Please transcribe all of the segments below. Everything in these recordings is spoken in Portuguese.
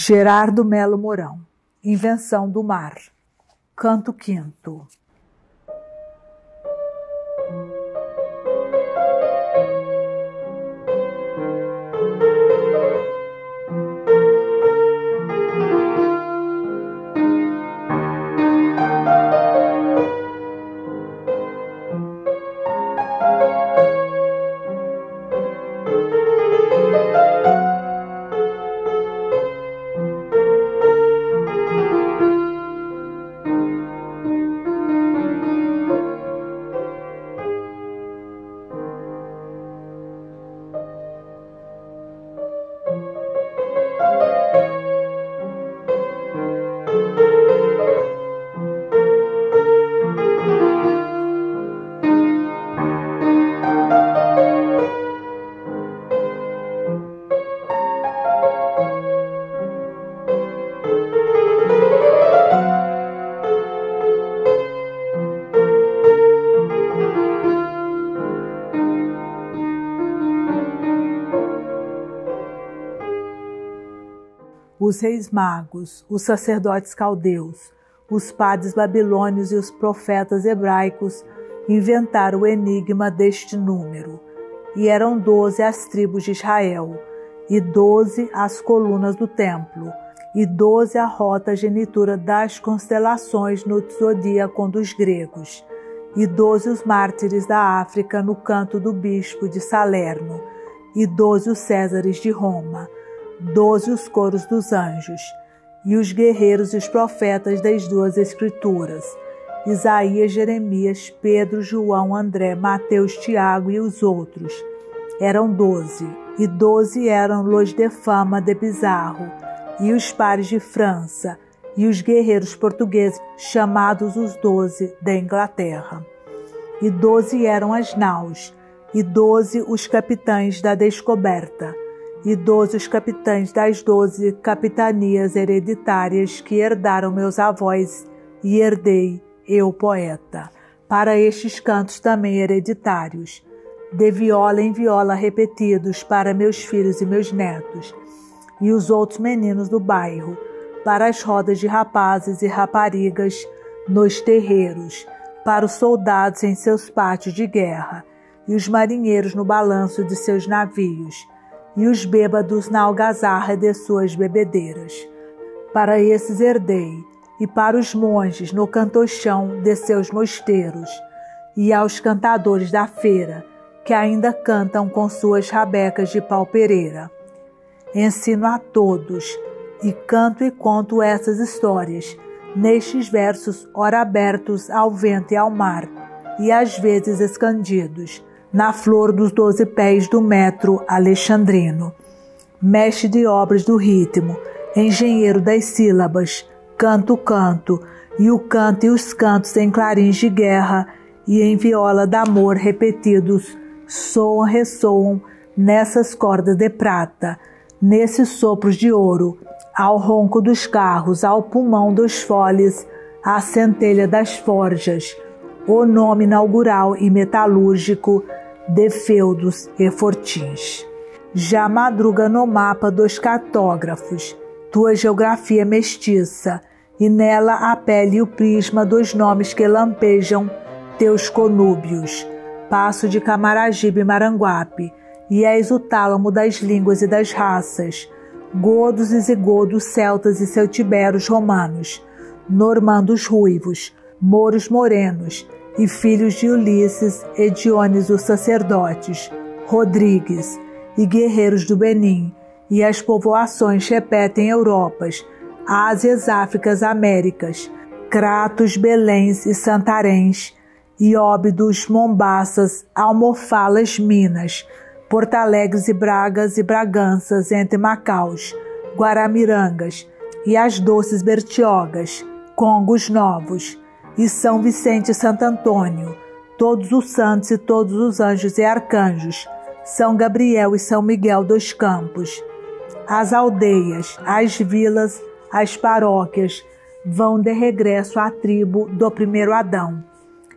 Gerardo Melo Mourão. Invenção do Mar. Canto quinto. Os reis magos, os sacerdotes caldeus, os padres babilônios e os profetas hebraicos inventaram o enigma deste número. E eram 12 as tribos de Israel, e 12 as colunas do templo, e 12 a rota genitura das constelações no zodíaco dos gregos, e 12 os mártires da África no canto do bispo de Salerno, e 12 os césares de Roma, 12 os coros dos anjos, e os guerreiros e os profetas das duas escrituras, Isaías, Jeremias, Pedro, João, André, Mateus, Tiago e os outros. Eram 12, e 12 eram los de fama de Pizarro, e os pares de França, e os guerreiros portugueses, chamados os 12 da Inglaterra. E 12 eram as naus, e 12 os capitães da descoberta, e 12 os capitães das 12 capitanias hereditárias que herdaram meus avós, e herdei eu, poeta, para estes cantos também hereditários, de viola em viola repetidos para meus filhos e meus netos, e os outros meninos do bairro, para as rodas de rapazes e raparigas nos terreiros, para os soldados em seus pátios de guerra, e os marinheiros no balanço de seus navios, e os bêbados na algazarra de suas bebedeiras. Para esses herdei, e para os monges no cantochão de seus mosteiros, e aos cantadores da feira, que ainda cantam com suas rabecas de pau-pereira. Ensino a todos, e canto e conto essas histórias, nestes versos ora abertos ao vento e ao mar, e às vezes escondidos, na flor dos 12 pés do metro alexandrino. Mestre de obras do ritmo, engenheiro das sílabas, canto, e o canto e os cantos em clarins de guerra e em viola d'amor repetidos, soam, ressoam nessas cordas de prata, nesses sopros de ouro, ao ronco dos carros, ao pulmão dos foles, à centelha das forjas, o nome inaugural e metalúrgico de feudos e fortins. Já madruga no mapa dos cartógrafos, tua geografia mestiça, e nela a pele e o prisma dos nomes que lampejam teus conúbios, Passo de Camaragibe e Maranguape, e és o tálamo das línguas e das raças, godos e zigodos celtas e celtiberos romanos, normandos ruivos, mouros morenos, e filhos de Ulisses e Dionis os sacerdotes, Rodrigues, e guerreiros do Benim, e as povoações repetem Europas, Ásias, Áfricas, Américas, Cratos, Beléns e Santaréns, e Óbidos, Mombaças, Almofalas, Minas, Porto Alegres e Bragas e Braganças entre Macaus, Guaramirangas, e as doces Bertiogas, Congos Novos, e São Vicente e Santo Antônio, todos os santos e todos os anjos e arcanjos, São Gabriel e São Miguel dos Campos. As aldeias, as vilas, as paróquias vão de regresso à tribo do primeiro Adão,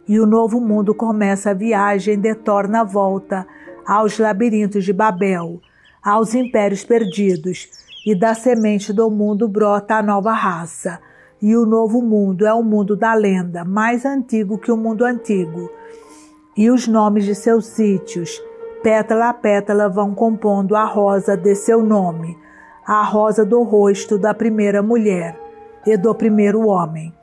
e o novo mundo começa a viagem de torna volta aos labirintos de Babel, aos impérios perdidos, e da semente do mundo brota a nova raça. E o novo mundo é o mundo da lenda, mais antigo que o mundo antigo. E os nomes de seus sítios, pétala a pétala, vão compondo a rosa de seu nome, a rosa do rosto da primeira mulher e do primeiro homem.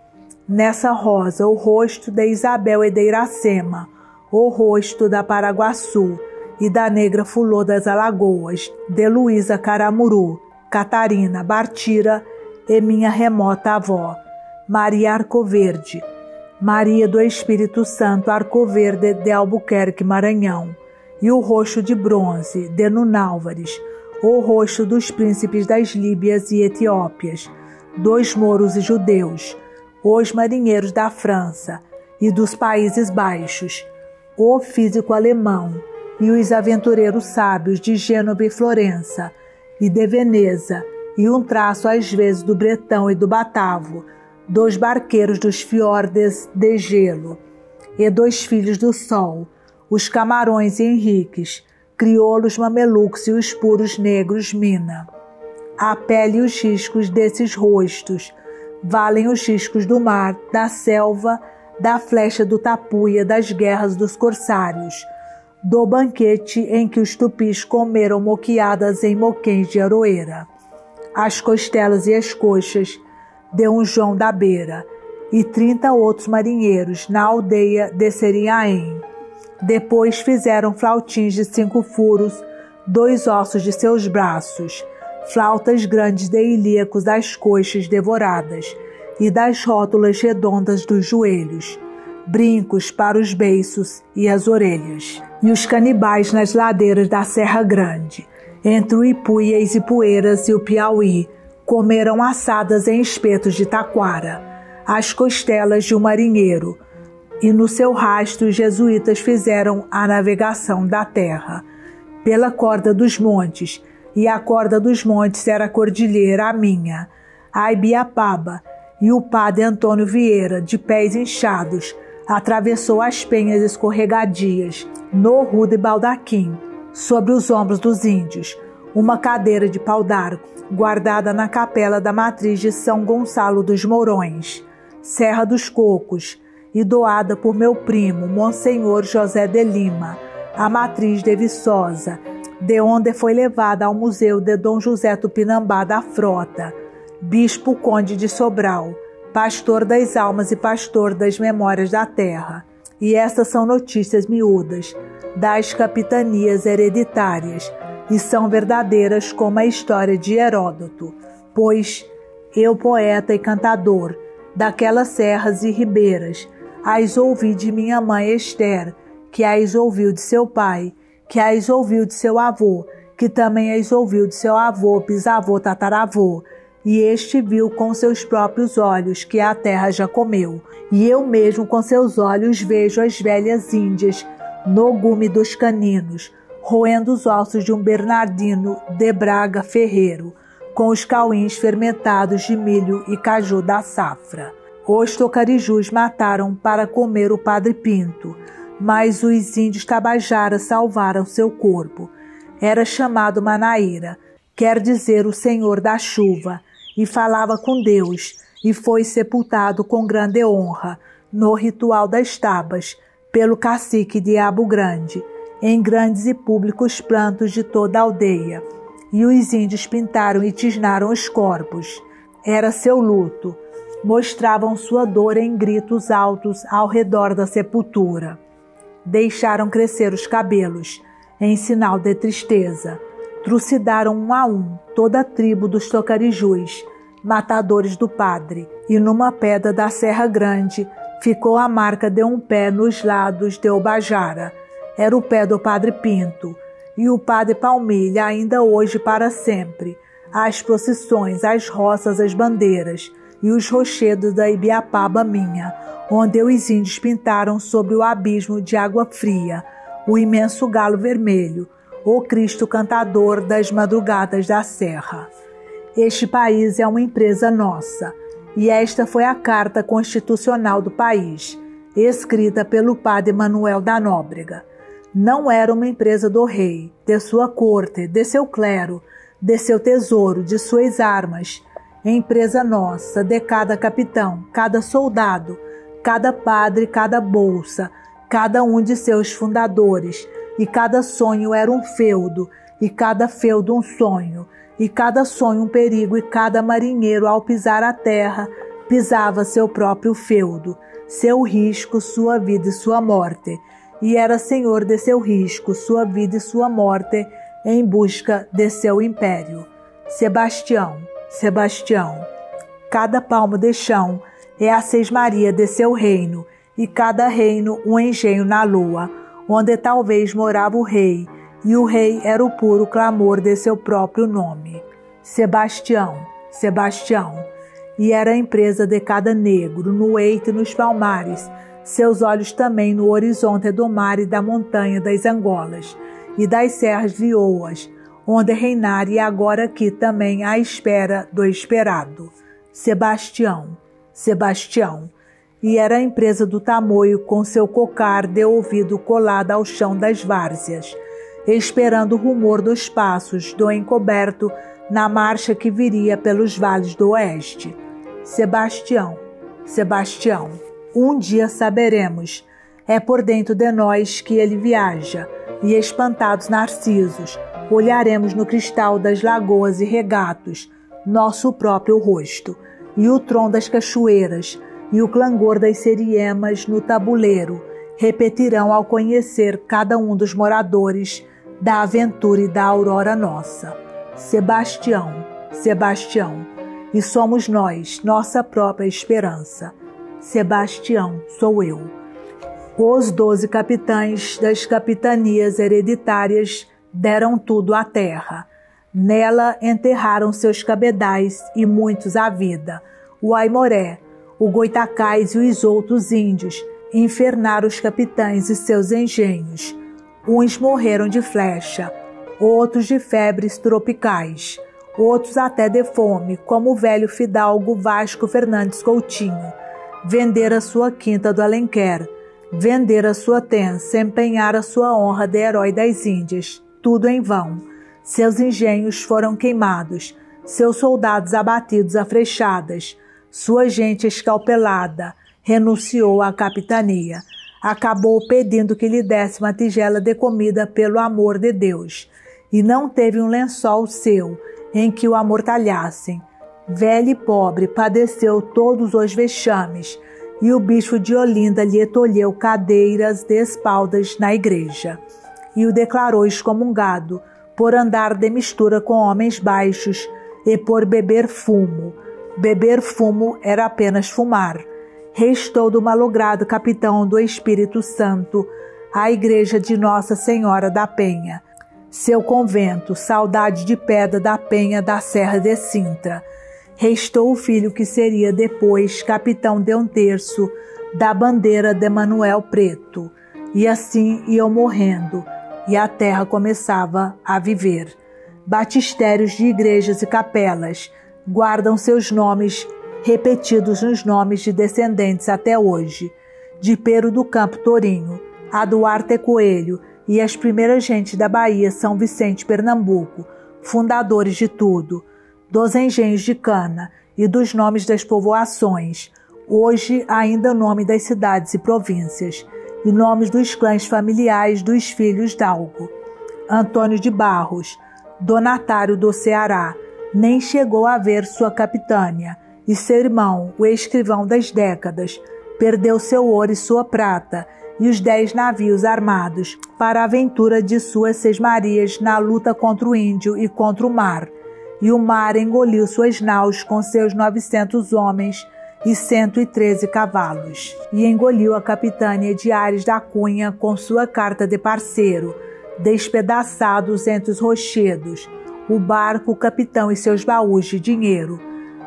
Nessa rosa, o rosto de Isabel e de Iracema, o rosto da Paraguaçu e da negra Fulô das Alagoas, de Luísa Caramuru, Catarina, Bartira e minha remota avó, Maria Arcoverde, Maria do Espírito Santo Arcoverde de Albuquerque, Maranhão, e o rosto de bronze de Nunálvares, o rosto dos príncipes das Líbias e Etiópias, dos mouros e judeus, os marinheiros da França e dos Países Baixos, o físico alemão e os aventureiros sábios de Gênova e Florença e de Veneza, e um traço às vezes do bretão e do batavo, dos barqueiros dos fiordes de gelo e dos filhos do sol, os camarões e henriques, crioulos mamelucos e os puros negros mina. A pele e os riscos desses rostos valem os riscos do mar, da selva, da flecha do tapuia, das guerras dos corsários, do banquete em que os tupis comeram moqueadas em moquéns de aroeira, as costelas e as coxas de um João da Beira, e 30 outros marinheiros na aldeia de Serinhaém. Depois fizeram flautins de 5 furos, 2 ossos de seus braços, flautas grandes de ilíacos das coxas devoradas e das rótulas redondas dos joelhos, brincos para os beiços e as orelhas. E os canibais nas ladeiras da Serra Grande, entre o Ipuias e Poeiras e o Piauí, comeram assadas em espetos de taquara, as costelas de um marinheiro, e no seu rastro os jesuítas fizeram a navegação da terra pela corda dos montes, e a corda dos montes era a cordilheira a minha, a Ibiapaba, e o padre Antônio Vieira, de pés inchados, atravessou as penhas escorregadias, no rude baldaquim, sobre os ombros dos índios, uma cadeira de pau d'arco, guardada na capela da matriz de São Gonçalo dos Mourões, Serra dos Cocos, e doada por meu primo, Monsenhor José de Lima, a matriz de Viçosa, de onde foi levada ao Museu de Dom José Tupinambá da Frota, Bispo Conde de Sobral, pastor das almas e pastor das memórias da terra. E estas são notícias miúdas das capitanias hereditárias, e são verdadeiras como a história de Heródoto, pois eu, poeta e cantador, daquelas serras e ribeiras, as ouvi de minha mãe Esther, que as ouviu de seu pai, que as ouviu de seu avô, que também as ouviu de seu avô, bisavô, tataravô, e este viu com seus próprios olhos que a terra já comeu. E eu mesmo com seus olhos vejo as velhas índias, no gume dos caninos, roendo os ossos de um Bernardino de Braga Ferreiro, com os cauins fermentados de milho e caju da safra. Os tocarijus mataram para comer o Padre Pinto, mas os índios tabajaras salvaram seu corpo. Era chamado Manaíra, quer dizer o Senhor da Chuva, e falava com Deus, e foi sepultado com grande honra, no ritual das tabas, pelo cacique de Abo Grande, em grandes e públicos prantos de toda a aldeia, e os índios pintaram e tisnaram os corpos. Era seu luto. Mostravam sua dor em gritos altos ao redor da sepultura. Deixaram crescer os cabelos, em sinal de tristeza. Trucidaram um a um toda a tribo dos tocarijus, matadores do padre, e numa pedra da Serra Grande ficou a marca de um pé nos lados de Ubajara. Era o pé do Padre Pinto, e o Padre Palmilha ainda hoje para sempre. As procissões, as roças, as bandeiras e os rochedos da Ibiapaba minha, onde os índios pintaram sobre o abismo de água fria o imenso galo vermelho, o Cristo cantador das madrugadas da serra. Este país é uma empresa nossa, e esta foi a Carta Constitucional do país, escrita pelo padre Manuel da Nóbrega. Não era uma empresa do rei, de sua corte, de seu clero, de seu tesouro, de suas armas, empresa nossa, de cada capitão, cada soldado, cada padre, cada bolsa, cada um de seus fundadores, e cada sonho era um feudo, e cada feudo um sonho, e cada sonho um perigo, e cada marinheiro, ao pisar a terra, pisava seu próprio feudo, seu risco, sua vida e sua morte, e era senhor de seu risco, sua vida e sua morte, em busca de seu império. Sebastião, Sebastião, cada palmo de chão é a sesmaria de seu reino, e cada reino um engenho na lua, onde talvez morava o rei, e o rei era o puro clamor de seu próprio nome. Sebastião, Sebastião, e era a empresa de cada negro, no eito e nos palmares, seus olhos também no horizonte do mar e da montanha das Angolas, e das serras de Oas, onde reinar e agora aqui também à espera do esperado. Sebastião, Sebastião, e era a empresa do tamoio com seu cocar de ouvido colado ao chão das várzeas, esperando o rumor dos passos do encoberto na marcha que viria pelos vales do oeste. Sebastião, Sebastião, um dia saberemos, é por dentro de nós que ele viaja, e espantados narcisos, olharemos no cristal das lagoas e regatos nosso próprio rosto, e o trom das cachoeiras, e o clangor das seriemas no tabuleiro repetirão ao conhecer cada um dos moradores da aventura e da aurora nossa. Sebastião, Sebastião, e somos nós, nossa própria esperança. Sebastião, sou eu. Os 12 capitães das capitanias hereditárias deram tudo à terra. Nela enterraram seus cabedais e muitos à vida. O Aimoré, o Goitacás e os outros índios infernaram os capitães e seus engenhos. Uns morreram de flecha, outros de febres tropicais, outros até de fome, como o velho fidalgo Vasco Fernandes Coutinho. Vendera sua quinta do Alenquer, vendera sua tença, empenhara sua honra de herói das Índias, tudo em vão. Seus engenhos foram queimados, seus soldados abatidos a flechadas, sua gente escalpelada, renunciou à capitania. Acabou pedindo que lhe desse uma tigela de comida pelo amor de Deus, e não teve um lençol seu em que o amortalhassem. Velho e pobre, padeceu todos os vexames, e o bispo de Olinda lhe tolheu cadeiras de espaldas na igreja, e o declarou excomungado, por andar de mistura com homens baixos e por beber fumo. Beber fumo era apenas fumar. Restou do malogrado capitão do Espírito Santo a igreja de Nossa Senhora da Penha, seu convento, saudade de pedra da Penha da Serra de Sintra. Restou o filho que seria depois capitão de 1/3 da bandeira de Manuel Preto. E assim iam morrendo, e a terra começava a viver. Batistérios de igrejas e capelas guardam seus nomes repetidos nos nomes de descendentes até hoje, de Pero do Campo Tourinho, a Duarte Coelho e as primeiras gentes da Bahia São Vicente Pernambuco, fundadores de tudo, dos engenhos de cana e dos nomes das povoações, hoje ainda o nome das cidades e províncias, e nomes dos clãs familiares dos filhos d'Algo. Antônio de Barros, donatário do Ceará, nem chegou a ver sua capitânia, e seu irmão, o escrivão das décadas, perdeu seu ouro e sua prata, e os 10 navios armados para a aventura de suas sesmarias na luta contra o índio e contra o mar, e o mar engoliu suas naus com seus 900 homens e 113 cavalos, e engoliu a capitânia de Ares da Cunha com sua carta de parceiro, despedaçados entre os rochedos, o barco, o capitão e seus baús de dinheiro.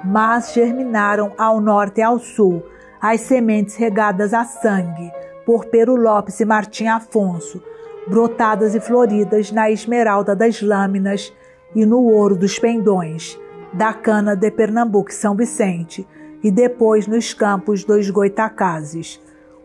Mas germinaram ao norte e ao sul as sementes regadas a sangue por Pero Lopes e Martim Afonso, brotadas e floridas na esmeralda das lâminas e no ouro dos pendões, da cana de Pernambuco e São Vicente, e depois nos campos dos Goitacazes.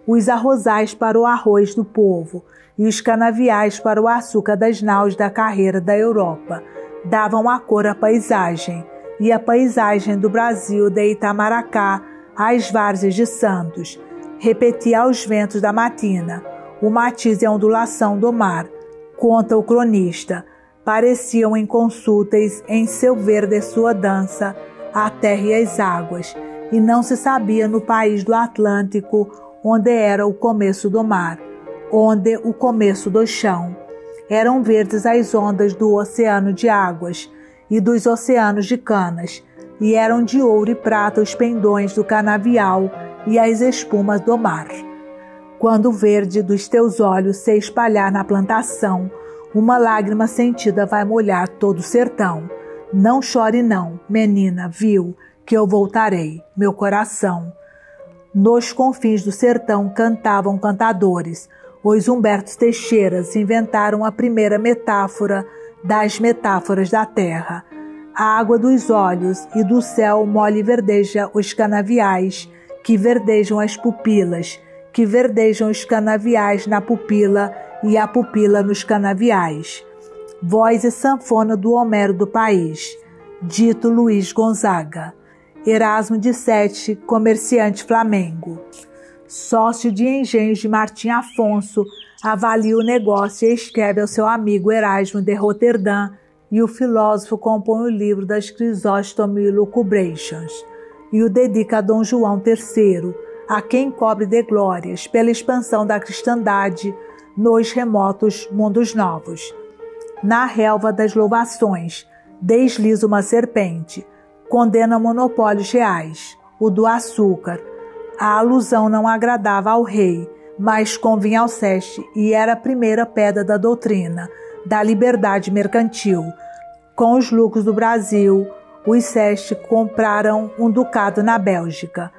Os arrozais para o arroz do povo, e os canaviais para o açúcar das naus da carreira da Europa, davam a cor à paisagem, e a paisagem do Brasil de Itamaracá às várzeas de Santos, repetia aos ventos da matina, o matiz e a ondulação do mar, conta o cronista, pareciam inconsúteis em seu verde sua dança, a terra e as águas, e não se sabia no país do Atlântico onde era o começo do mar, onde o começo do chão. Eram verdes as ondas do oceano de águas e dos oceanos de canas, e eram de ouro e prata os pendões do canavial e as espumas do mar. Quando o verde dos teus olhos se espalhar na plantação, uma lágrima sentida vai molhar todo o sertão. Não chore não, menina, viu, que eu voltarei, meu coração. Nos confins do sertão cantavam cantadores. Os Humbertos Teixeiras inventaram a primeira metáfora das metáforas da terra. A água dos olhos e do céu mole verdeja os canaviais, que verdejam as pupilas, que verdejam os canaviais na pupila e a pupila nos canaviais. Voz e sanfona do Homero do país, dito Luiz Gonzaga. Erasmo de Sete, comerciante flamengo. Sócio de engenhos de Martim Afonso, avalia o negócio e escreve ao seu amigo Erasmo de Roterdã, e o filósofo compõe o livro das Crisóstomo Lucubrations, e o dedica a Dom João III, a quem cobre de glórias pela expansão da cristandade nos remotos mundos novos. Na relva das louvações, desliza uma serpente, condena monopólios reais, o do açúcar. A alusão não agradava ao rei, mas convinha ao Seste e era a primeira pedra da doutrina, da liberdade mercantil. Com os lucros do Brasil, os Seste compraram um ducado na Bélgica.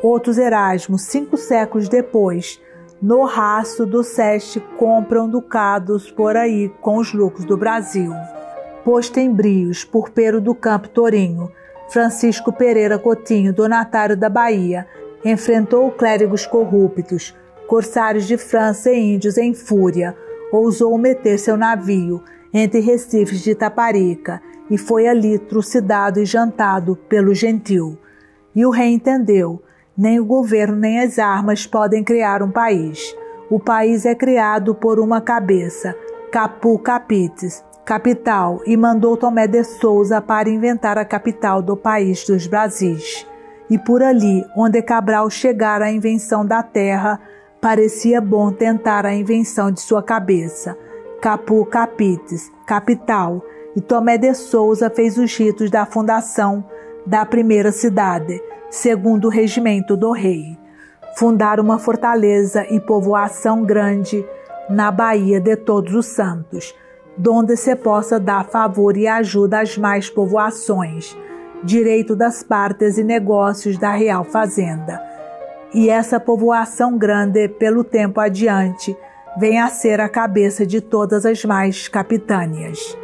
Outros Erasmos, 5 séculos depois, no rastro do Seste, compram ducados por aí com os lucros do Brasil. Posto em brios por Pero do Campo Torinho, Francisco Pereira Coutinho, donatário da Bahia, enfrentou clérigos corruptos, corsários de França e índios em fúria, ousou meter seu navio entre recifes de Itaparica e foi ali trucidado e jantado pelo gentil. E o rei entendeu, nem o governo nem as armas podem criar um país. O país é criado por uma cabeça, Capu Capitis, capital, e mandou Tomé de Souza para inventar a capital do país dos Brasis. E por ali, onde Cabral chegara à invenção da terra, parecia bom tentar a invenção de sua cabeça, Capu Capitis, capital, e Tomé de Souza fez os ritos da fundação da primeira cidade, segundo o regimento do rei. Fundar uma fortaleza e povoação grande na Baía de Todos os Santos, donde se possa dar favor e ajuda às mais povoações, direito das partes e negócios da real fazenda. E essa povoação grande, pelo tempo adiante, vem a ser a cabeça de todas as mais capitâneas.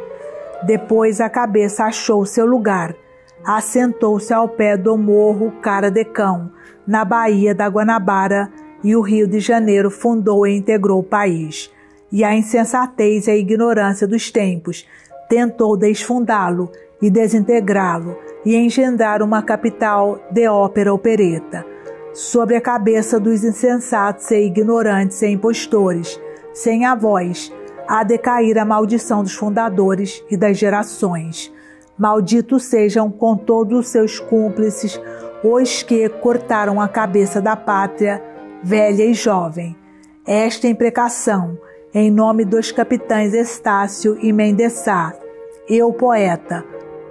Depois a cabeça achou seu lugar, assentou-se ao pé do morro Cara de Cão, na Baía da Guanabara, e o Rio de Janeiro fundou e integrou o país. E a insensatez e a ignorância dos tempos tentou desfundá-lo e desintegrá-lo e engendrar uma capital de ópera opereta. Sobre a cabeça dos insensatos e ignorantes e impostores, sem a voz, há de cair a maldição dos fundadores e das gerações. Malditos sejam com todos os seus cúmplices os que cortaram a cabeça da pátria, velha e jovem. Esta imprecação, em nome dos capitães Estácio e Mendesá, eu, poeta,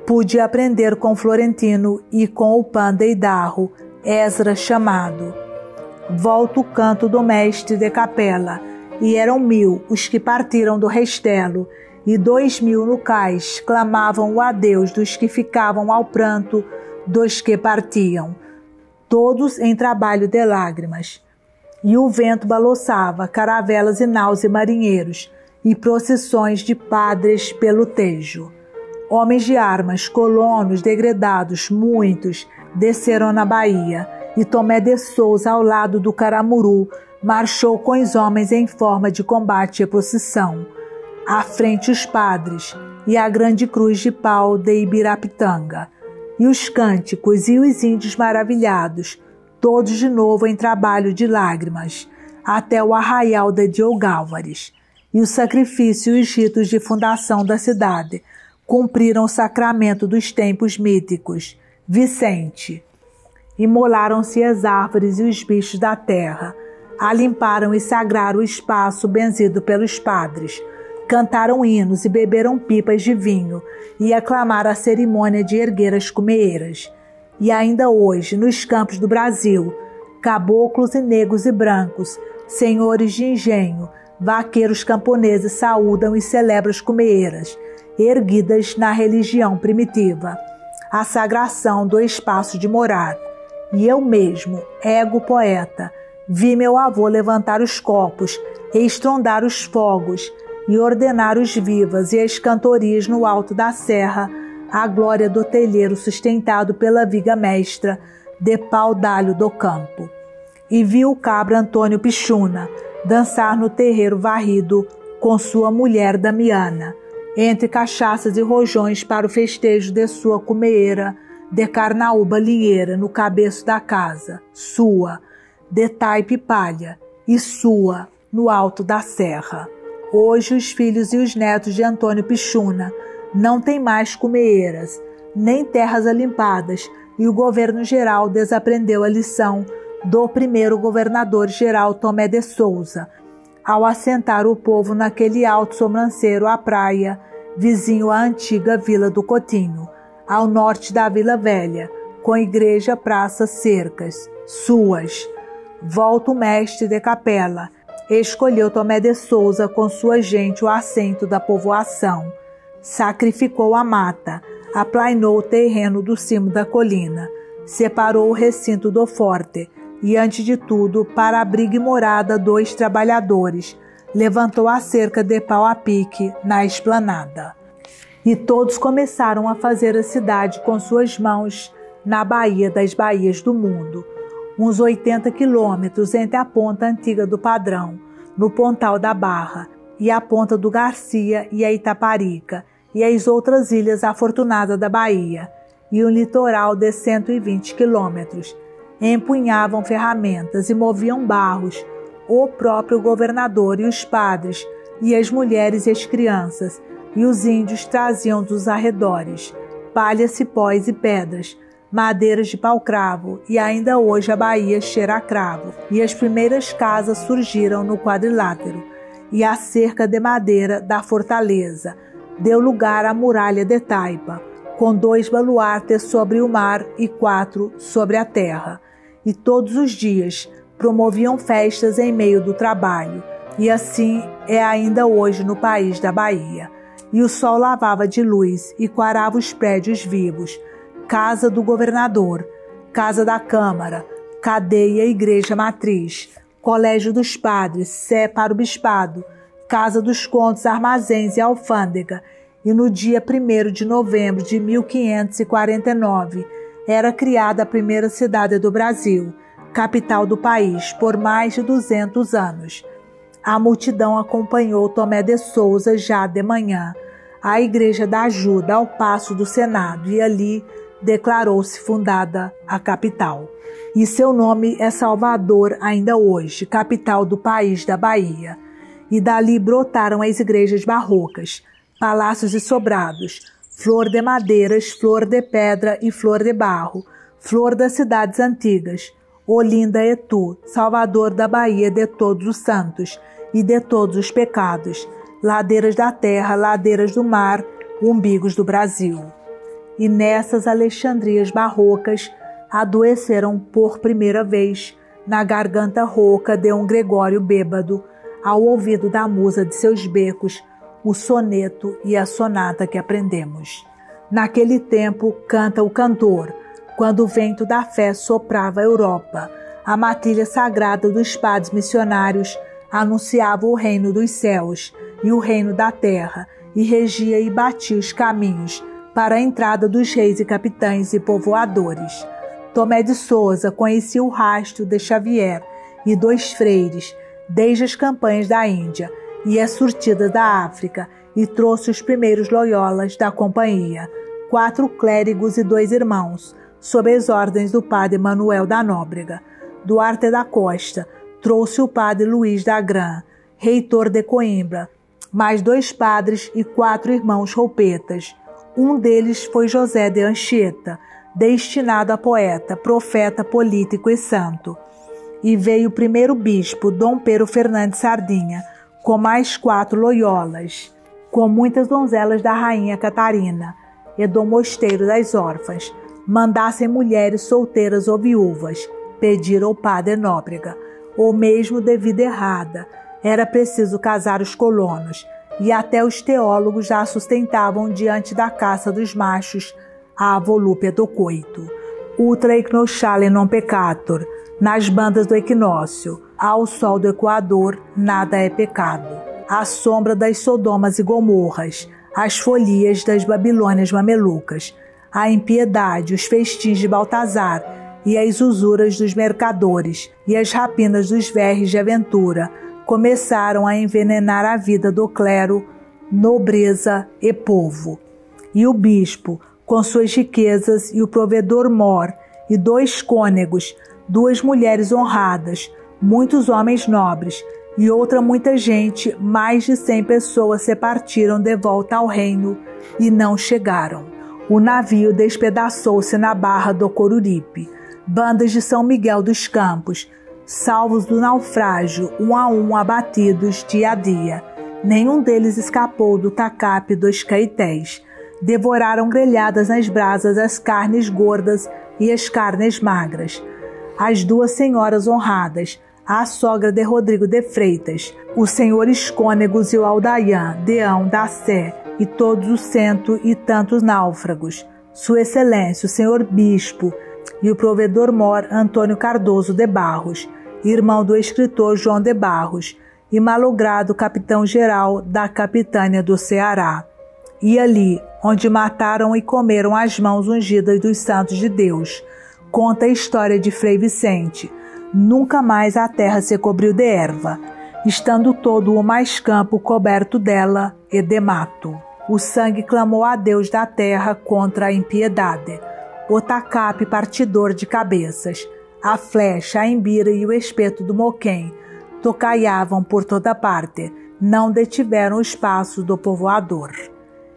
pude aprender com Florentino e com o Pandeidarro, Esdra chamado. Volta o canto do mestre de capela, e eram 1000 os que partiram do Restelo, e 2000 no cais clamavam o adeus dos que ficavam ao pranto dos que partiam, todos em trabalho de lágrimas. E o vento balouçava caravelas e naus e marinheiros, e procissões de padres pelo Tejo. Homens de armas, colonos degredados, muitos, desceram na Bahia, e Tomé de Souza, ao lado do Caramuru, marchou com os homens em forma de combate e procissão. À frente os padres, e a grande cruz de pau de Ibirapitanga, e os cânticos e os índios maravilhados, todos de novo em trabalho de lágrimas, até o arraial de Diogálvares, e o sacrifício e os ritos de fundação da cidade cumpriram o sacramento dos tempos míticos. Vicente. Imolaram-se as árvores e os bichos da terra, alimparam e sagraram o espaço benzido pelos padres, cantaram hinos e beberam pipas de vinho e aclamaram a cerimônia de erguer as cumeeiras. E ainda hoje, nos campos do Brasil, caboclos e negros e brancos, senhores de engenho, vaqueiros camponeses saúdam e celebram as cumeeiras, erguidas na religião primitiva, a sagração do espaço de morar. E eu mesmo, ego poeta, vi meu avô levantar os copos, e estrondar os fogos, e ordenar os vivas e as cantorias no alto da serra, a glória do telheiro sustentado pela viga mestra de pau d'alho do campo. E vi o cabra Antônio Pichuna dançar no terreiro varrido com sua mulher Damiana, entre cachaças e rojões para o festejo de sua cumeeira de carnaúba linheira no cabeço da casa, sua, de taipa e palha, e sua, no alto da serra. Hoje os filhos e os netos de Antônio Pichuna não têm mais cumeeiras, nem terras alimpadas, e o governo geral desaprendeu a lição do primeiro governador-geral Tomé de Souza, ao assentar o povo naquele alto sobranceiro à praia, vizinho à antiga Vila do Cotinho, ao norte da Vila Velha, com igreja, praça, cercas, suas. Volta o mestre de capela, escolheu Tomé de Souza com sua gente o assento da povoação, sacrificou a mata, aplainou o terreno do cimo da colina, separou o recinto do forte e, antes de tudo, para abrigo e morada 2 trabalhadores, levantou a cerca de pau a pique na esplanada. E todos começaram a fazer a cidade com suas mãos na Baía das Baías do mundo, uns 80 quilômetros entre a ponta antiga do Padrão, no Pontal da Barra, e a ponta do Garcia e a Itaparica, e as outras ilhas afortunadas da Bahia, e um litoral de 120 quilômetros. Empunhavam ferramentas e moviam barros, o próprio governador e os padres, e as mulheres e as crianças, e os índios traziam dos arredores palha, cipós e pedras, madeiras de pau-cravo, e ainda hoje a Bahia cheira a cravo, e as primeiras casas surgiram no quadrilátero, e a cerca de madeira da fortaleza deu lugar à muralha de taipa, com 2 baluartes sobre o mar e 4 sobre a terra, e todos os dias promoviam festas em meio do trabalho, e assim é ainda hoje no país da Bahia. E o sol lavava de luz e quarava os prédios vivos, casa do governador, casa da Câmara, cadeia e igreja matriz, colégio dos padres, sé para o bispado, casa dos contos, armazéns e alfândega, e no dia 1º de novembro de 1549 era criada a primeira cidade do Brasil, capital do país, por mais de 200 anos. A multidão acompanhou Tomé de Souza já de manhã à Igreja da Ajuda, ao Paço do Senado, e ali declarou-se fundada a capital. E seu nome é Salvador ainda hoje, capital do país da Bahia. E dali brotaram as igrejas barrocas, palácios e sobrados, flor de madeiras, flor de pedra e flor de barro, flor das cidades antigas, Olinda e tu, Salvador da Bahia de todos os santos e de todos os pecados, ladeiras da terra, ladeiras do mar, umbigos do Brasil. E nessas Alexandrias barrocas adoeceram por primeira vez, na garganta rouca de um Gregório bêbado, ao ouvido da musa de seus becos, o soneto e a sonata que aprendemos. Naquele tempo, canta o cantor, quando o vento da fé soprava a Europa, a matilha sagrada dos padres missionários anunciava o reino dos céus e o reino da terra, e regia e batia os caminhos para a entrada dos reis e capitães e povoadores. Tomé de Souza conhecia o rastro de Xavier e 2 freires, desde as campanhas da Índia e as surtidas da África, e trouxe os primeiros loyolas da companhia, 4 clérigos e 2 irmãos, sob as ordens do padre Manuel da Nóbrega. Duarte da Costa trouxe o padre Luiz da Gran, reitor de Coimbra, mais 2 padres e 4 irmãos roupetas. Um deles foi José de Anchieta, destinado a poeta, profeta, político e santo. E veio o primeiro bispo, Dom Pedro Fernandes Sardinha, com mais 4 loyolas, com muitas donzelas da rainha Catarina e do mosteiro das órfãs, mandassem mulheres solteiras ou viúvas, pedir ao padre Nóbrega, ou mesmo de vida errada, era preciso casar os colonos, e até os teólogos já sustentavam diante da caça dos machos a volúpia do coito. Ultra ignoscale non peccator, nas bandas do equinócio, ao sol do Equador, nada é pecado. A sombra das Sodomas e Gomorras, as folias das Babilônias mamelucas, a impiedade, os festins de Baltazar e as usuras dos mercadores e as rapinas dos verres de aventura começaram a envenenar a vida do clero, nobreza e povo. E o bispo, com suas riquezas, e o provedor mor, e 2 cônegos, 2 mulheres honradas, muitos homens nobres, e outra muita gente, mais de 100 pessoas se partiram de volta ao reino e não chegaram. O navio despedaçou-se na barra do Coruripe. Bandas de São Miguel dos Campos, salvos do naufrágio, 1 a 1 abatidos dia a dia. Nenhum deles escapou do tacape dos caetés. Devoraram grelhadas nas brasas as carnes gordas e as carnes magras. As 2 senhoras honradas, a sogra de Rodrigo de Freitas, os senhores cônegos e o Aldaian, Deão da Sé, e todos os 100 e tantos náufragos, Sua Excelência, o senhor bispo, e o provedor mor Antônio Cardoso de Barros, irmão do escritor João de Barros, e malogrado capitão-geral da capitânia do Ceará. E ali, onde mataram e comeram as mãos ungidas dos santos de Deus, conta a história de Frei Vicente. Nunca mais a terra se cobriu de erva, estando todo o mais campo coberto dela e de mato. O sangue clamou a Deus da terra contra a impiedade. O tacape partidor de cabeças, a flecha, a embira e o espeto do moquém tocaiavam por toda parte, não detiveram os passos do povoador.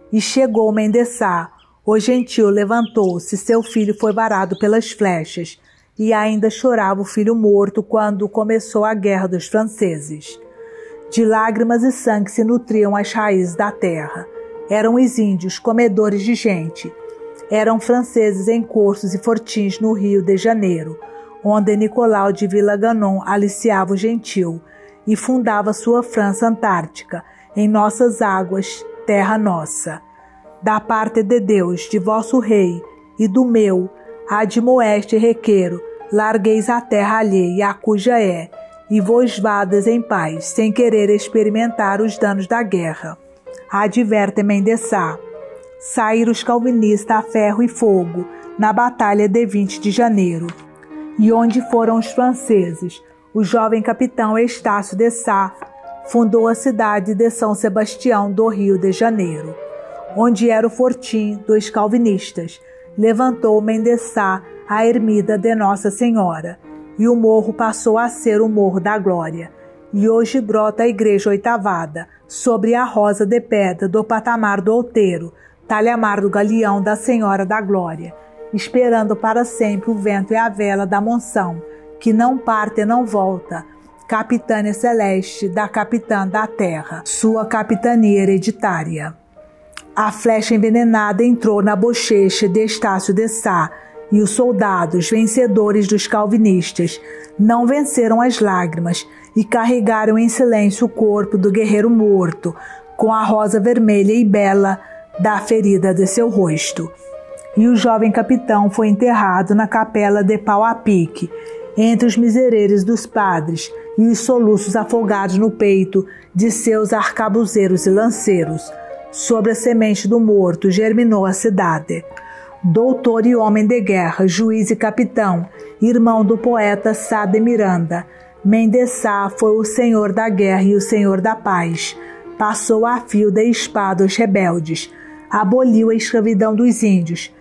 E chegou Mendeçá, o gentil levantou-se, seu filho foi varado pelas flechas, e ainda chorava o filho morto quando começou a guerra dos franceses. De lágrimas e sangue se nutriam as raízes da terra. Eram os índios, comedores de gente. Eram franceses em cursos e fortins no Rio de Janeiro, onde Nicolau de Villaganon aliciava o gentil e fundava sua França Antártica, em nossas águas, terra nossa. Da parte de Deus, de vosso rei, e do meu, admoeste requeiro, largueis a terra alheia, a cuja é, e vos vades em paz, sem querer experimentar os danos da guerra. Adverte Mendeçá. Saíram os calvinistas a ferro e fogo, na batalha de 20 de janeiro. E onde foram os franceses, o jovem capitão Estácio de Sá fundou a cidade de São Sebastião do Rio de Janeiro, onde era o fortim dos calvinistas. Levantou Mendeçá a ermida de Nossa Senhora, e o morro passou a ser o Morro da Glória. E hoje brota a igreja oitavada, sobre a rosa de pedra do patamar do outeiro, talhamar do galeão da Senhora da Glória, esperando para sempre o vento e a vela da monção, que não parte e não volta, capitânia celeste da capitã da terra, sua capitania hereditária. A flecha envenenada entrou na bochecha de Estácio de Sá, e os soldados, vencedores dos calvinistas, não venceram as lágrimas e carregaram em silêncio o corpo do guerreiro morto, com a rosa vermelha e bela da ferida de seu rosto. E o jovem capitão foi enterrado na capela de pau a pique, entre os misereres dos padres e os soluços afogados no peito de seus arcabuzeiros e lanceiros. Sobre a semente do morto germinou a cidade. Doutor e homem de guerra, juiz e capitão, irmão do poeta Sá de Miranda, Mendeçá foi o senhor da guerra e o senhor da paz. passou a fio da espada os rebeldes, aboliu a escravidão dos índios,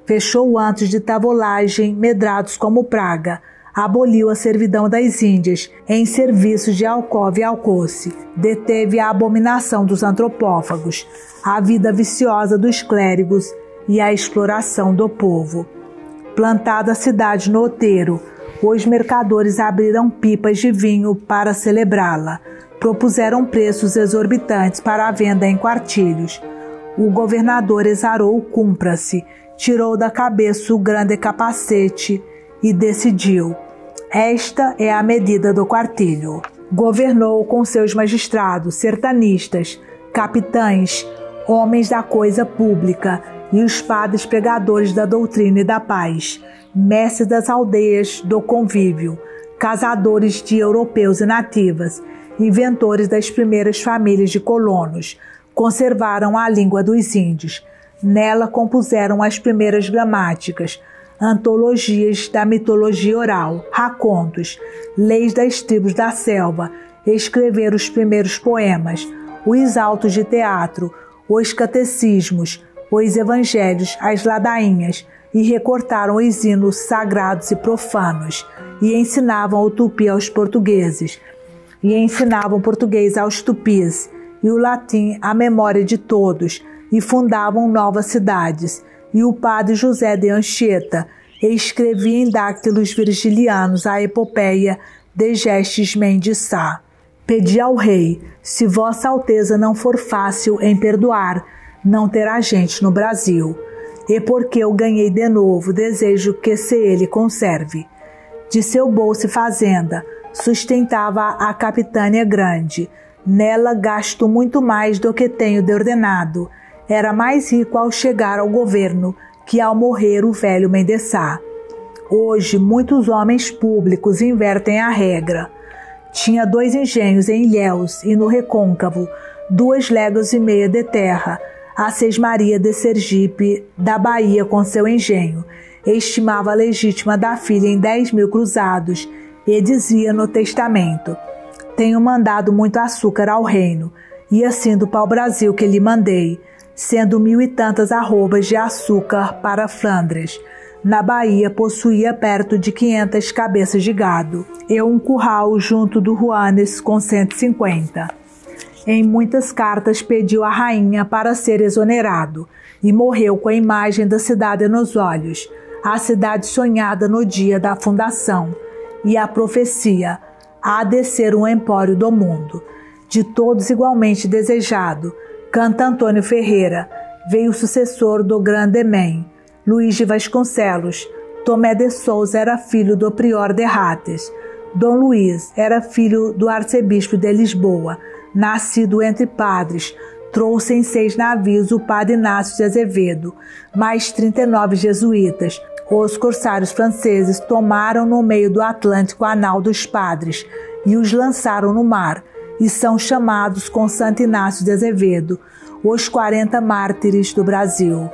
fechou antros de tavolagem medrados como praga, aboliu a servidão das índias em serviços de alcove e alcoce, deteve a abominação dos antropófagos, a vida viciosa dos clérigos e a exploração do povo. Plantada a cidade no outeiro, os mercadores abriram pipas de vinho para celebrá-la, propuseram preços exorbitantes para a venda em quartilhos. O governador exarou o cúmpra-se, tirou da cabeça o grande capacete e decidiu: esta é a medida do quartilho. Governou com seus magistrados, sertanistas, capitães, homens da coisa pública e os padres pregadores da doutrina e da paz, mestres das aldeias do convívio, casadores de europeus e nativas, inventores das primeiras famílias de colonos, conservaram a língua dos índios. Nela compuseram as primeiras gramáticas, antologias da mitologia oral, racontos, leis das tribos da selva, escreveram os primeiros poemas, os autos de teatro, os catecismos, os evangelhos, as ladainhas, e recortaram os hinos sagrados e profanos, e ensinavam o tupi aos portugueses, e ensinavam português aos tupis, e o latim à memória de todos, e fundavam novas cidades. E o padre José de Anchieta escrevia em dáctilos virgilianos a epopeia de Gestes Mendiçá. Pedi ao rei: se Vossa Alteza não for fácil em perdoar, não terá gente no Brasil. E porque eu ganhei de novo, desejo que se ele conserve. De seu bolso e fazenda, sustentava a capitânia grande. Nela gasto muito mais do que tenho de ordenado. Era mais rico ao chegar ao governo que ao morrer o velho Mendeçá. Hoje, muitos homens públicos invertem a regra. Tinha 2 engenhos em Ilhéus e no Recôncavo, 2 léguas e meia de terra, a Sesmaria de Sergipe, da Bahia com seu engenho. Estimava a legítima da filha em 10.000 cruzados e dizia no testamento: tenho mandado muito açúcar ao reino, e assim do pau-brasil que lhe mandei, sendo 1.000 e tantas arrobas de açúcar para Flandres. Na Bahia possuía perto de 500 cabeças de gado, e um curral junto do Juanes com 150. Em muitas cartas pediu à rainha para ser exonerado, e morreu com a imagem da cidade nos olhos, a cidade sonhada no dia da fundação, e a profecia: há de ser um empório do mundo. De todos igualmente desejado, canta Antônio Ferreira, veio o sucessor do grande Mem, Luís de Vasconcelos. Tomé de Souza era filho do prior de Rates. Dom Luís era filho do arcebispo de Lisboa, nascido entre padres. Trouxe em 6 navios o padre Inácio de Azevedo, mais 39 jesuítas. Os corsários franceses tomaram no meio do Atlântico a nau dos padres e os lançaram no mar, e são chamados com Santo Inácio de Azevedo, os 40 mártires do Brasil.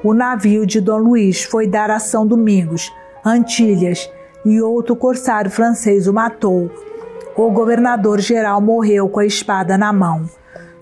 O navio de Dom Luís foi dar a São Domingos, Antilhas, e outro corsário francês o matou. O governador-geral morreu com a espada na mão.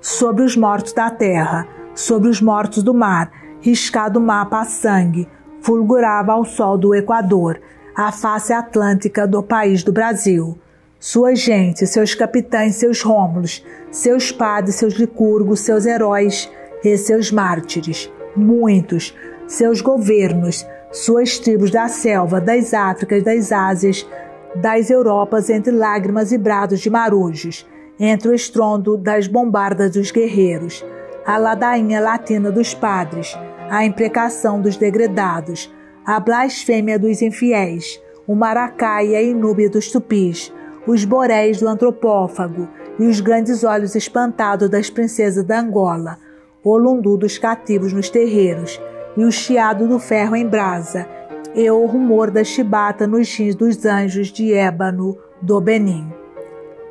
Sobre os mortos da terra, sobre os mortos do mar, riscado o mapa a sangue, fulgurava ao sol do Equador a face atlântica do país do Brasil. Sua gente, seus capitães, seus Rômulos, seus padres, seus licurgos, seus heróis e seus mártires, muitos, seus governos, suas tribos da selva, das Áfricas, das Ásias, das Europas, entre lágrimas e brados de marujos, entre o estrondo das bombardas dos guerreiros, a ladainha latina dos padres, a imprecação dos degredados, a blasfêmia dos infiéis, o maracá e a inúbia dos tupis, os boréis do antropófago e os grandes olhos espantados das princesas da Angola, o lundu dos cativos nos terreiros, e o chiado do ferro em brasa, e o rumor da chibata nos rins dos anjos de ébano do Benim.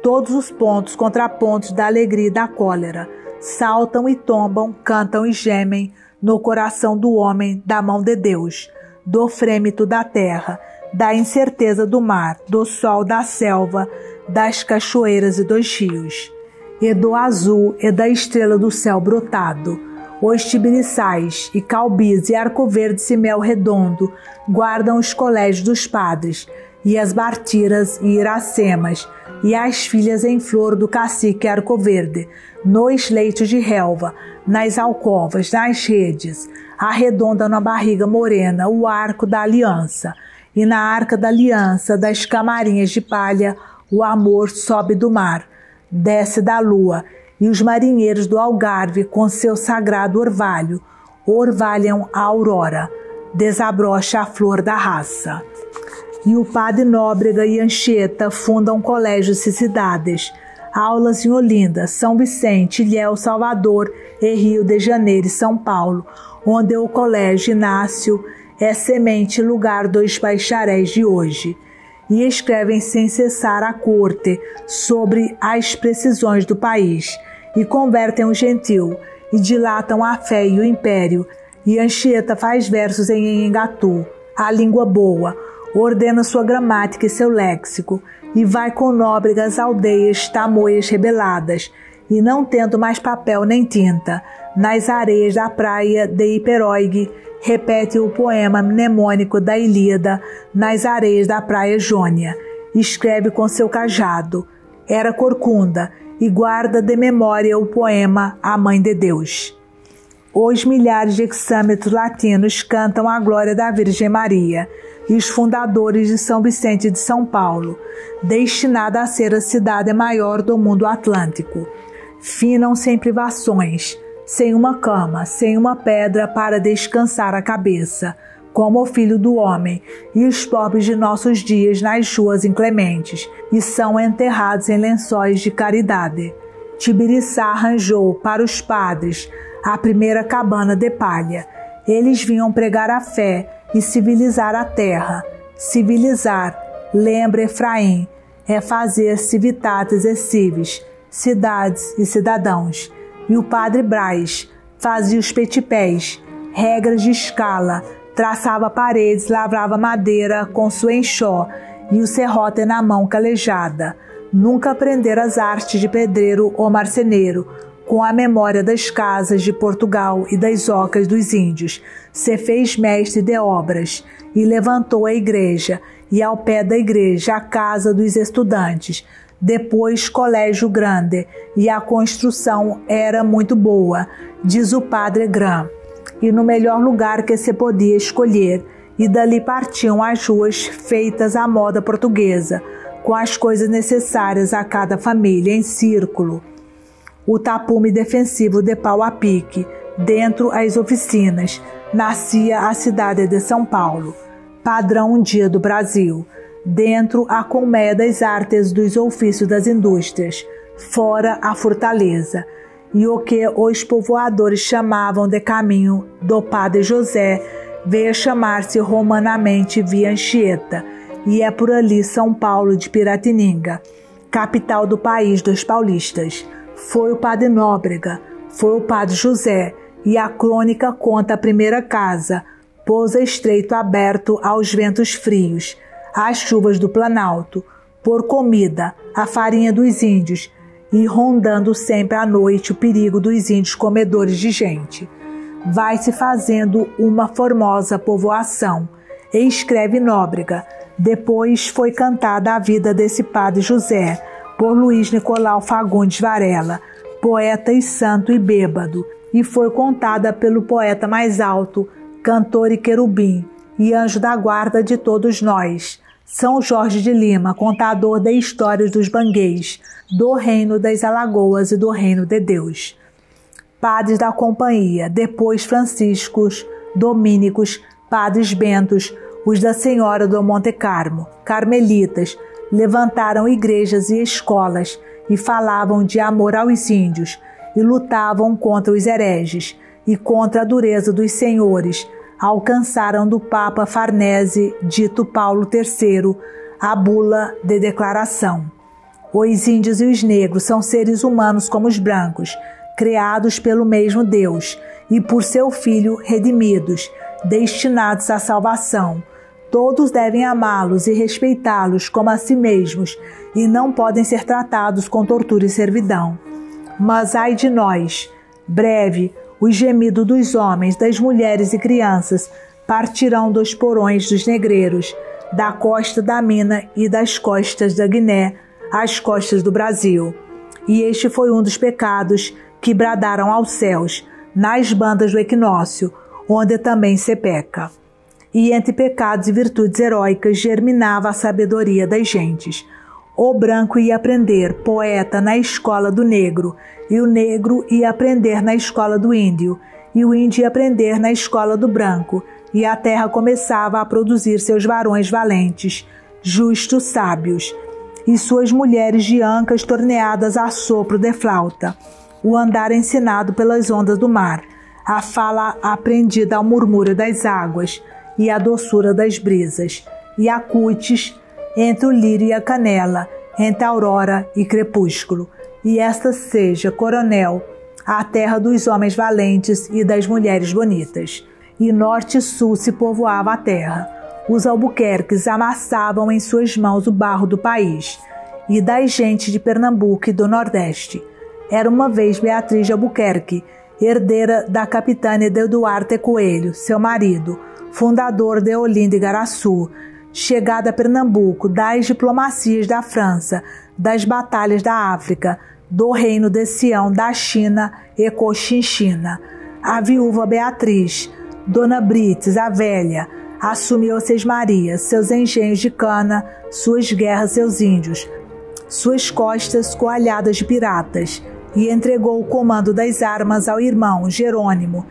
Todos os pontos contrapontos da alegria e da cólera saltam e tombam, cantam e gemem no coração do homem da mão de Deus, do frêmito da terra, da incerteza do mar, do sol da selva, das cachoeiras e dos rios. e do azul e da estrela do céu brotado. Os tibiriçais e calbis e arco-verdes e mel redondo guardam os colégios dos padres, e as bartiras e iracemas, e as filhas em flor do cacique arco-verde, nos leitos de relva, nas alcovas, nas redes, arredonda na barriga morena o arco da aliança, e na arca da aliança das camarinhas de palha o amor sobe do mar, desce da lua, e os marinheiros do Algarve com seu sagrado orvalho orvalham a aurora, desabrocha a flor da raça. E o padre Nóbrega e Anchieta fundam colégios e cidades, aulas em Olinda, São Vicente, Ilhéus, Salvador e Rio de Janeiro e São Paulo, onde o colégio Inácio é semente e lugar dos bacharéis de hoje. E escrevem sem cessar à corte sobre as precisões do país, e convertem o gentil, e dilatam a fé e o império, e Anchieta faz versos em Enhengatu, a língua boa, ordena sua gramática e seu léxico, e vai com Nóbrega às aldeias tamoias rebeladas, e não tendo mais papel nem tinta, nas areias da praia de Iperóigue, repete o poema mnemônico da Ilíada nas areias da praia Jônia, escreve com seu cajado, era corcunda, e guarda de memória o poema A Mãe de Deus. Os milhares de hexâmetros latinos cantam a glória da Virgem Maria, e os fundadores de São Vicente de São Paulo, destinada a ser a cidade maior do mundo atlântico. Finam sem privações, sem uma cama, sem uma pedra para descansar a cabeça, como o Filho do Homem, e os pobres de nossos dias nas ruas inclementes, e são enterrados em lençóis de caridade. Tibiriçá arranjou para os padres a primeira cabana de palha. Eles vinham pregar a fé e civilizar a terra. Civilizar, lembra Efraim, é fazer civitates e civis, cidades e cidadãos. E o padre Braz fazia os petipés, regras de escala, traçava paredes, lavrava madeira com sua enxó e o serrote na mão calejada. Nunca aprendera as artes de pedreiro ou marceneiro, com a memória das casas de Portugal e das ocas dos índios, se fez mestre de obras e levantou a igreja, e ao pé da igreja a casa dos estudantes, depois colégio grande, e a construção era muito boa, diz o padre Gran, e no melhor lugar que se podia escolher, e dali partiam as ruas feitas à moda portuguesa, com as coisas necessárias a cada família em círculo. O tapume defensivo de pau a pique, dentro as oficinas, nascia a cidade de São Paulo, padrão um dia do Brasil, dentro a colmeia das artes dos ofícios das indústrias, fora a fortaleza, e o que os povoadores chamavam de caminho do Padre José veio a chamar-se romanamente Via Anchieta, e é por ali São Paulo de Piratininga, capital do país dos paulistas. Foi o padre Nóbrega, foi o padre José, e a crônica conta a primeira casa, pousa estreito aberto aos ventos frios, às chuvas do Planalto, por comida, a farinha dos índios, e rondando sempre à noite o perigo dos índios comedores de gente. Vai-se fazendo uma formosa povoação, e escreve Nóbrega. Depois foi cantada a vida desse padre José, por Luiz Nicolau Fagundes Varela, poeta e santo e bêbado, e foi contada pelo poeta mais alto, cantor e querubim, e anjo da guarda de todos nós, São Jorge de Lima, contador de histórias dos banguês, do reino das Alagoas e do reino de Deus. Padres da companhia, depois franciscos, domínicos, padres bentos, os da Senhora do Monte Carmo, carmelitas, levantaram igrejas e escolas e falavam de amor aos índios e lutavam contra os hereges e contra a dureza dos senhores. Alcançaram do Papa Farnese, dito Paulo III, a bula de declaração. Os índios e os negros são seres humanos como os brancos, criados pelo mesmo Deus e por seu Filho redimidos, destinados à salvação. Todos devem amá-los e respeitá-los como a si mesmos e não podem ser tratados com tortura e servidão. Mas ai de nós! Breve, os gemidos dos homens, das mulheres e crianças partirão dos porões dos negreiros, da costa da mina e das costas da Guiné, às costas do Brasil. E este foi um dos pecados que bradaram aos céus, nas bandas do equinócio, onde também se peca. E entre pecados e virtudes heróicas germinava a sabedoria das gentes. O branco ia aprender poeta na escola do negro, e o negro ia aprender na escola do índio, e o índio ia aprender na escola do branco, e a terra começava a produzir seus varões valentes, justos, sábios, e suas mulheres de ancas torneadas a sopro de flauta, o andar ensinado pelas ondas do mar, a fala aprendida ao murmúrio das águas e a doçura das brisas, e a cutis entre o lírio e a canela, entre a aurora e crepúsculo, e esta seja, coronel, a terra dos homens valentes e das mulheres bonitas. E norte e sul se povoava a terra. Os albuquerques amassavam em suas mãos o barro do país, e das gentes de Pernambuco e do Nordeste. Era uma vez Beatriz de Albuquerque, herdeira da capitânia de Duarte Coelho, seu marido, fundador de Olinda e Garaçu, chegada a Pernambuco das diplomacias da França, das batalhas da África, do reino de Sião, da China e Cochinchina. A viúva Beatriz, Dona Brites, a velha, assumiu Seis Marias, seus engenhos de cana, suas guerras, seus índios, suas costas coalhadas de piratas, e entregou o comando das armas ao irmão Jerônimo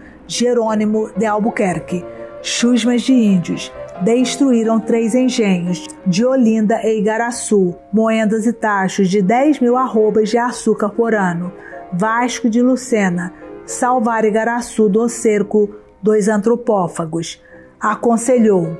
de Albuquerque. Chusmas de índios destruíram 3 engenhos de Olinda e Igaraçu, moendas e tachos de 10.000 arrobas de açúcar por ano. Vasco de Lucena, salvar Igaraçu do cerco dos antropófagos. Aconselhou: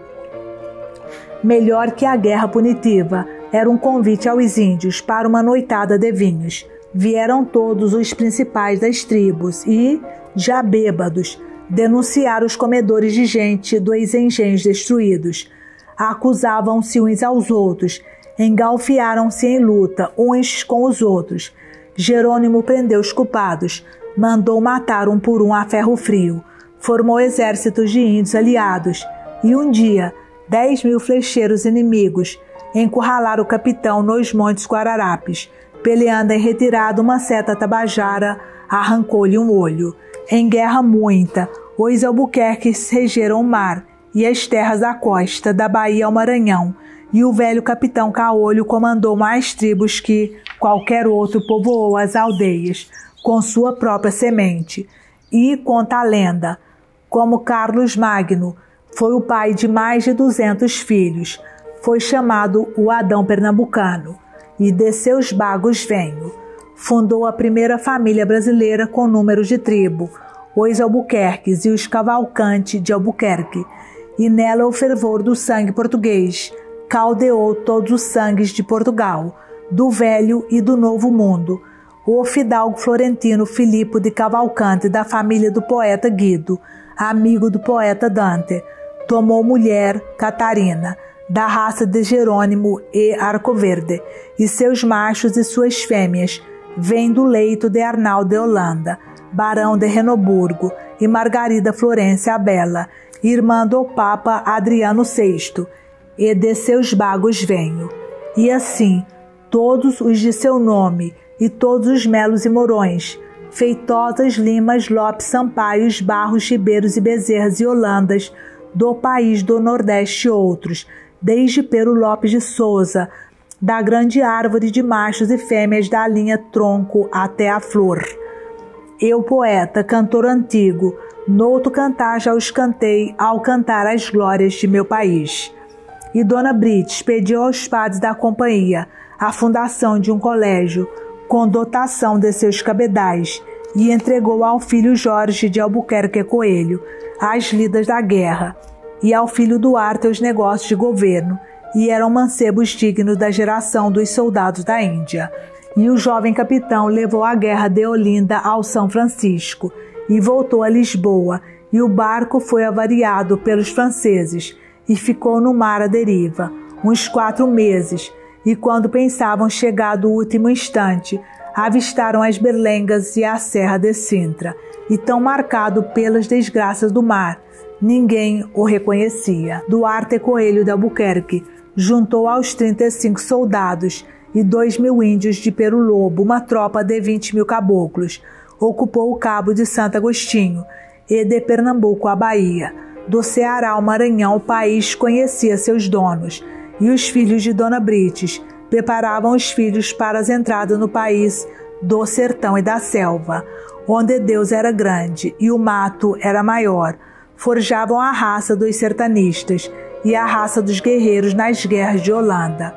melhor que a guerra punitiva era um convite aos índios para uma noitada de vinhos. Vieram todos os principais das tribos e, já bêbados, denunciaram os comedores de gente dos engenhos destruídos. Acusavam-se uns aos outros, engalfiaram-se em luta uns com os outros. Jerônimo prendeu os culpados, mandou matar um por um a ferro frio, formou exércitos de índios aliados, e um dia 10.000 flecheiros inimigos encurralaram o capitão nos Montes Guararapes. Peleando em retirada, uma seta tabajara arrancou-lhe um olho. Em guerra muita, os albuquerques regeram o mar e as terras da costa, da Bahia ao Maranhão, e o velho capitão Caolho comandou mais tribos que qualquer outro, povoou as aldeias com sua própria semente. E, conta a lenda, como Carlos Magno foi o pai de mais de 200 filhos, foi chamado o Adão Pernambucano, e de seus bagos venho. Fundou a primeira família brasileira com números de tribo, os Albuquerques e os Cavalcante de Albuquerque, e nela o fervor do sangue português caldeou todos os sangues de Portugal, do Velho e do Novo Mundo. O fidalgo florentino Filipe de Cavalcante, da família do poeta Guido, amigo do poeta Dante, tomou mulher Catarina, da raça de Jerônimo e Arcoverde, e seus machos e suas fêmeas vêm do leito de Arnaldo de Holanda, barão de Renoburgo, e Margarida Florência a Bela, irmã do Papa Adriano VI, e de seus bagos venho. E assim, todos os de seu nome, e todos os melos e morões, Feitosas, Limas, Lopes, Sampaios, Barros, Ribeiros e Bezerras e Holandas, do país do Nordeste e outros, desde Pero Lopes de Souza, da grande árvore de machos e fêmeas da linha tronco até a flor. Eu, poeta, cantor antigo, nouto cantar já os cantei ao cantar as glórias de meu país. E Dona Brites pediu aos padres da companhia a fundação de um colégio com dotação de seus cabedais e entregou ao filho Jorge de Albuquerque Coelho as lidas da guerra e ao filho Duarte os negócios de governo, e eram mancebos dignos da geração dos soldados da Índia. E o jovem capitão levou a guerra de Olinda ao São Francisco e voltou a Lisboa, e o barco foi avariado pelos franceses e ficou no mar à deriva uns 4 meses, e quando pensavam chegado o último instante, avistaram as berlengas e a serra de Sintra, e tão marcado pelas desgraças do mar, ninguém o reconhecia. Duarte Coelho de Albuquerque juntou aos 35 soldados e 2.000 índios de Peru Lobo uma tropa de 20.000 caboclos. Ocupou o cabo de Santo Agostinho e de Pernambuco a Bahia. Do Ceará ao Maranhão o país conhecia seus donos, e os filhos de Dona Brites preparavam os filhos para as entradas no país do sertão e da selva, onde Deus era grande e o mato era maior. Forjavam a raça dos sertanistas e a raça dos guerreiros nas guerras de Holanda.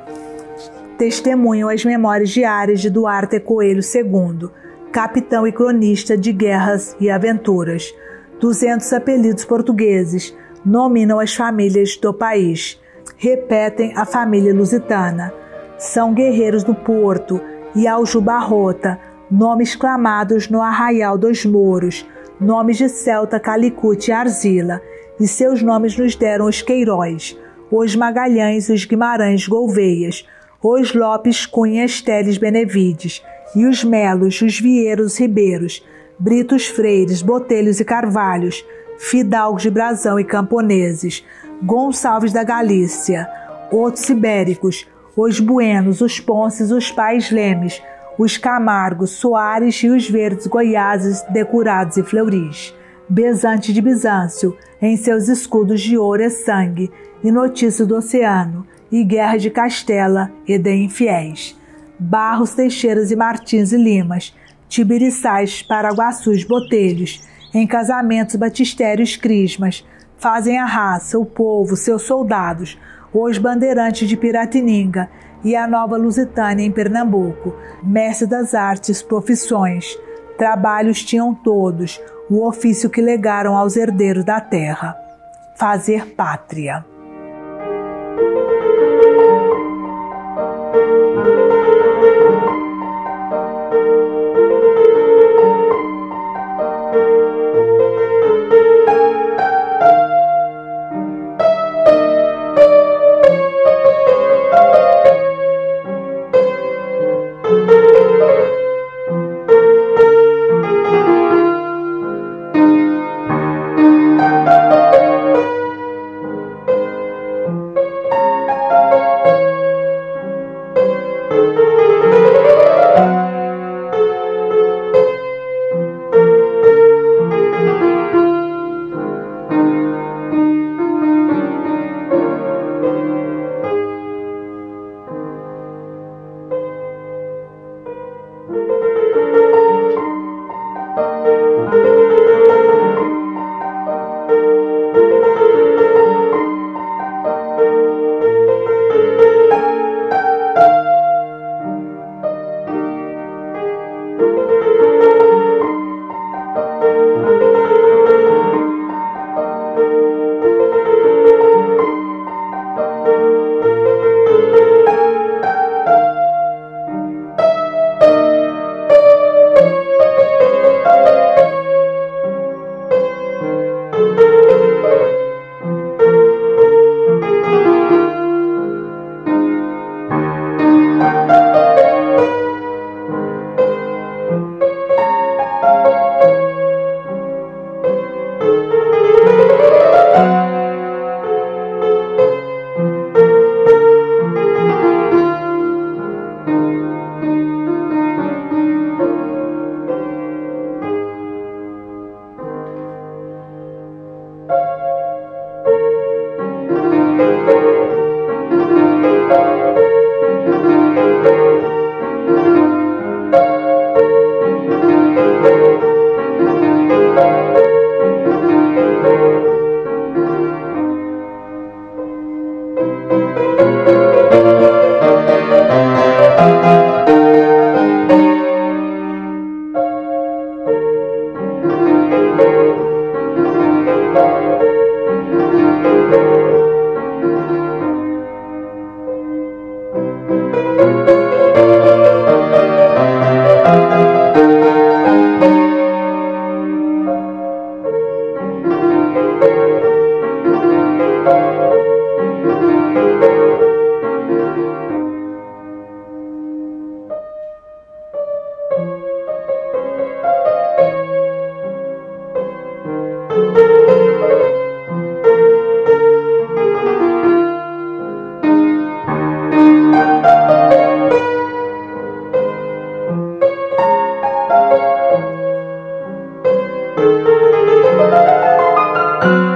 Testemunham as memórias diárias de Duarte Coelho II, capitão e cronista de guerras e aventuras. 200 apelidos portugueses nominam as famílias do país. Repetem a família lusitana. São guerreiros do Porto e Aljubarrota, nomes clamados no Arraial dos Mouros, nomes de Celta, Calicut e Arzila, e seus nomes nos deram os Queiroz, os Magalhães, os Guimarães Gouveias, os Lopes Cunhas Teles Benevides, e os Melos, os Vieiros Ribeiros, Britos Freires, Botelhos e Carvalhos, Fidalgos de Brasão e Camponeses, Gonçalves da Galícia, outros Ibéricos, os Buenos, os Ponces, os Pais Lemes, os Camargos, Soares e os Verdes Goiáses, Decurados e Fleuris. Bezante de Bizâncio, em seus escudos de ouro e sangue, e notícia do oceano, e guerra de Castela e de infiéis. Barros, Teixeiras e Martins e Limas, Tibiriçais, Paraguaçus, Botelhos, em casamentos, batistérios, crismas, fazem a raça, o povo, seus soldados, os bandeirantes de Piratininga e a Nova Lusitânia em Pernambuco, mestre das artes, profissões, trabalhos tinham todos, o ofício que legaram aos herdeiros da terra, fazer pátria. Música